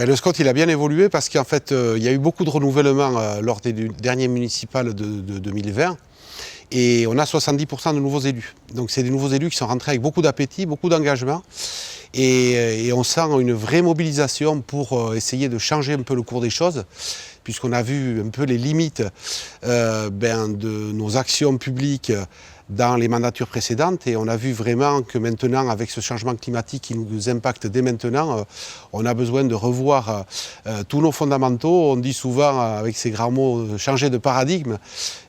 Le SCOT il a bien évolué parce qu'en fait il y a eu beaucoup de renouvellement lors des derniers municipales de 2020 et on a 70% de nouveaux élus. Donc c'est des nouveaux élus qui sont rentrés avec beaucoup d'appétit, beaucoup d'engagement et on sent une vraie mobilisation pour essayer de changer un peu le cours des choses puisqu'on a vu un peu les limites de nos actions publiques dans les mandatures précédentes et on a vu vraiment que maintenant avec ce changement climatique qui nous impacte dès maintenant, on a besoin de revoir tous nos fondamentaux. On dit souvent avec ces grands mots changer de paradigme,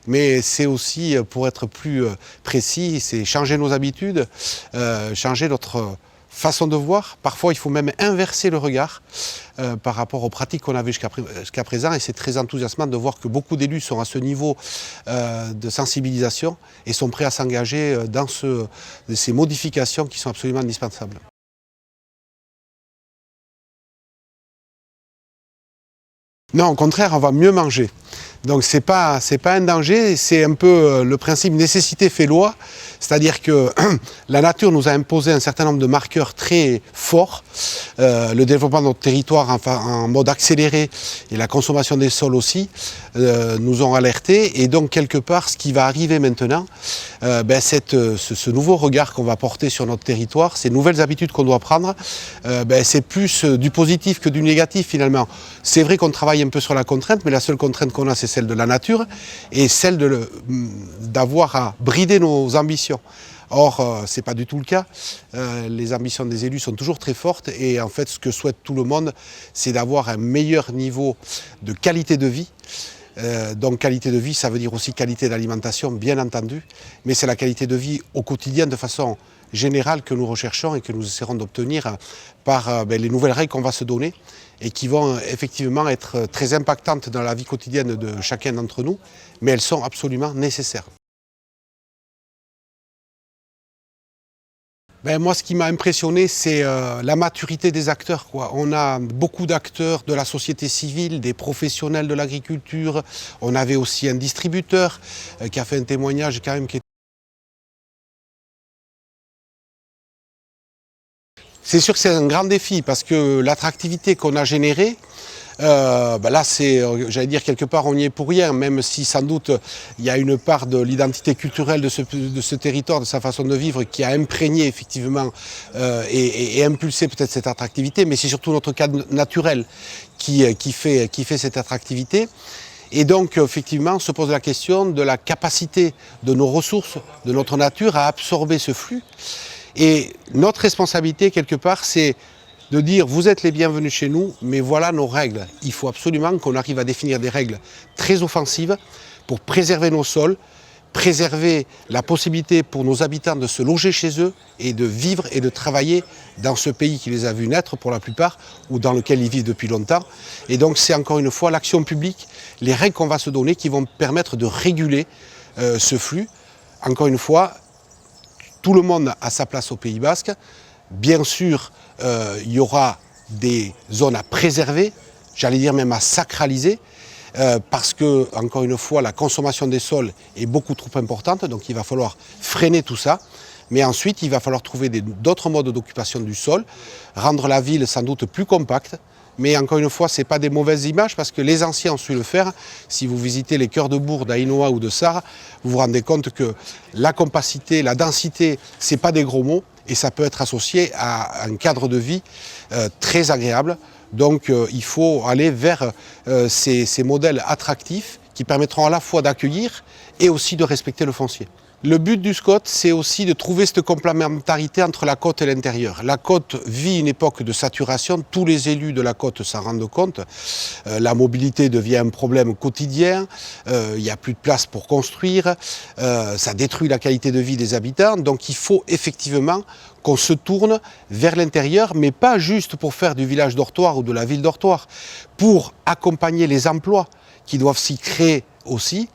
mais c'est aussi pour être plus précis, c'est changer nos habitudes, changer notre façon de voir. Parfois il faut même inverser le regard par rapport aux pratiques qu'on avait jusqu'à présent et c'est très enthousiasmant de voir que beaucoup d'élus sont à ce niveau de sensibilisation et sont prêts à s'engager dans ces modifications qui sont absolument indispensables. Non, au contraire, on va mieux manger. Donc c'est pas un danger, c'est un peu le principe nécessité fait loi, c'est-à-dire que la nature nous a imposé un certain nombre de marqueurs très forts, le développement de notre territoire en mode accéléré et la consommation des sols aussi nous ont alertés et donc quelque part ce qui va arriver maintenant, ce nouveau regard qu'on va porter sur notre territoire, ces nouvelles habitudes qu'on doit prendre, c'est plus du positif que du négatif finalement. C'est vrai qu'on travaille un peu sur la contrainte, mais la seule contrainte qu'on a c'est celle de la nature et celle d'avoir à brider nos ambitions. Or, ce n'est pas du tout le cas. Les ambitions des élus sont toujours très fortes et en fait, ce que souhaite tout le monde, c'est d'avoir un meilleur niveau de qualité de vie. Donc qualité de vie, ça veut dire aussi qualité d'alimentation, bien entendu, mais c'est la qualité de vie au quotidien de façon générale que nous recherchons et que nous essaierons d'obtenir par les nouvelles règles qu'on va se donner et qui vont effectivement être très impactantes dans la vie quotidienne de chacun d'entre nous, mais elles sont absolument nécessaires. Moi, ce qui m'a impressionné, c'est la maturité des acteurs, quoi. On a beaucoup d'acteurs de la société civile, des professionnels de l'agriculture. On avait aussi un distributeur qui a fait un témoignage quand même qui est... C'est sûr que c'est un grand défi parce que l'attractivité qu'on a générée, là c'est, j'allais dire quelque part on y est pour rien, même si sans doute il y a une part de l'identité culturelle de ce territoire, de sa façon de vivre qui a imprégné effectivement et impulsé peut-être cette attractivité, mais c'est surtout notre cadre naturel qui fait cette attractivité. Et donc effectivement se pose la question de la capacité de nos ressources, de notre nature à absorber ce flux. Et notre responsabilité quelque part c'est de dire vous êtes les bienvenus chez nous, mais voilà nos règles. Il faut absolument qu'on arrive à définir des règles très offensives pour préserver nos sols, préserver la possibilité pour nos habitants de se loger chez eux et de vivre et de travailler dans ce pays qui les a vus naître pour la plupart ou dans lequel ils vivent depuis longtemps. Et donc c'est encore une fois l'action publique, les règles qu'on va se donner qui vont permettre de réguler ce flux. Encore une fois, tout le monde a sa place au Pays Basque. Bien sûr, il y aura des zones à préserver, j'allais dire même à sacraliser, parce que, encore une fois, la consommation des sols est beaucoup trop importante, donc il va falloir freiner tout ça. Mais ensuite, il va falloir trouver d'autres modes d'occupation du sol, rendre la ville sans doute plus compacte. Mais encore une fois, ce n'est pas des mauvaises images parce que les anciens ont su le faire. Si vous visitez les cœurs de bourg d'Aïnoa ou de Sarre, vous vous rendez compte que la compacité, la densité, ce n'est pas des gros mots et ça peut être associé à un cadre de vie très agréable. Donc il faut aller vers ces modèles attractifs qui permettront à la fois d'accueillir et aussi de respecter le foncier. Le but du SCOT, c'est aussi de trouver cette complémentarité entre la côte et l'intérieur. La côte vit une époque de saturation, tous les élus de la côte s'en rendent compte. La mobilité devient un problème quotidien, il n'y a plus de place pour construire, ça détruit la qualité de vie des habitants. Donc il faut effectivement qu'on se tourne vers l'intérieur, mais pas juste pour faire du village dortoir ou de la ville dortoir, pour accompagner les emplois qui doivent s'y créer aussi,